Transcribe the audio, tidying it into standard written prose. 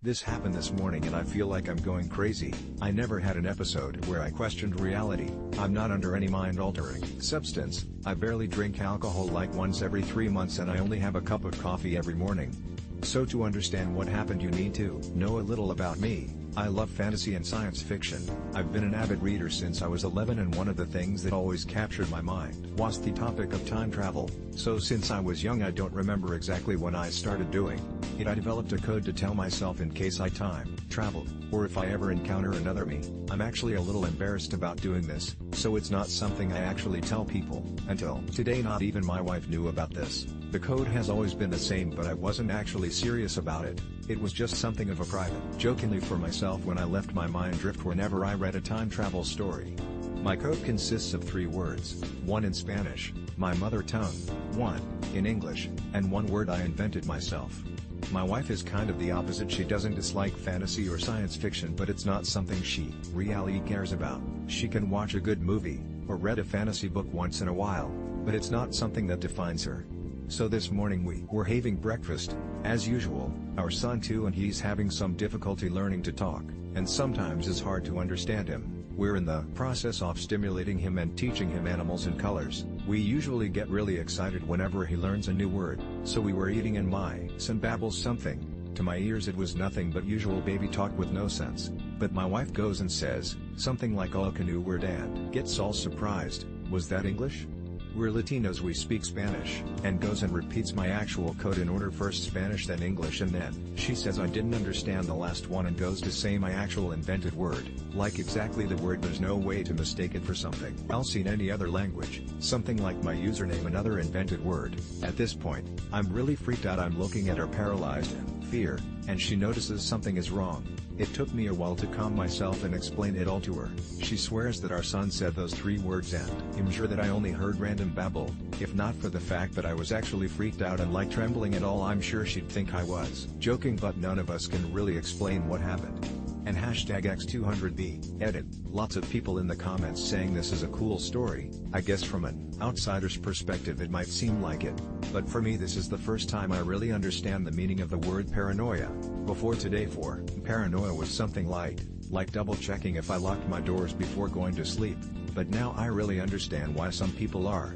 This happened this morning and I feel like I'm going crazy. I never had an episode where I questioned reality. I'm not under any mind-altering substance. I barely drink alcohol like once every 3 months and I only have a cup of coffee every morning. So to understand what happened you need to know a little about me. I love fantasy and science fiction. I've been an avid reader since I was 11 and one of the things that always captured my mind was the topic of time travel. So since I was young I don't remember exactly when I started doing it. I developed a code to tell myself in case I time traveled, or if I ever encounter another me. I'm actually a little embarrassed about doing this, so it's not something I actually tell people. Until today not even my wife knew about this. The code has always been the same but I wasn't actually serious about it. It was just something of a private jokingly for myself when I left my mind drift whenever I read a time travel story. My code consists of 3 words, 1 in Spanish, my mother tongue, 1 in English, and 1 word I invented myself. My wife is kind of the opposite. She doesn't dislike fantasy or science fiction but it's not something she really cares about. She can watch a good movie, or read a fantasy book once in a while, but it's not something that defines her. So this morning we were having breakfast, as usual, our son too, and he's having some difficulty learning to talk, and sometimes it's hard to understand him. We're in the process of stimulating him and teaching him animals and colors. We usually get really excited whenever he learns a new word, so we were eating and my son babbles something. To my ears it was nothing but usual baby talk with no sense, but my wife goes and says something like "Oh, canoe word," and gets all surprised. Was that English? We're Latinos, we speak Spanish, and goes and repeats my actual code in order, first Spanish then English, and then she says I didn't understand the last one and goes to say my actual invented word, like exactly the word. There's no way to mistake it for something else in any other language, something like my username, another invented word. At this point, I'm really freaked out. I'm looking at her paralyzed in fear, and she notices something is wrong. It took me a while to calm myself and explain it all to her. She swears that our son said those 3 words and I'm sure that I only heard random babble. If not for the fact that I was actually freaked out and like trembling at all, I'm sure she'd think I was joking, but none of us can really explain what happened. And #X200B, edit, lots of people in the comments saying this is a cool story. I guess from an outsider's perspective it might seem like it, but for me this is the first time I really understand the meaning of the word paranoia. Before today, for paranoia was something light, like double checking if I locked my doors before going to sleep, but now I really understand why some people are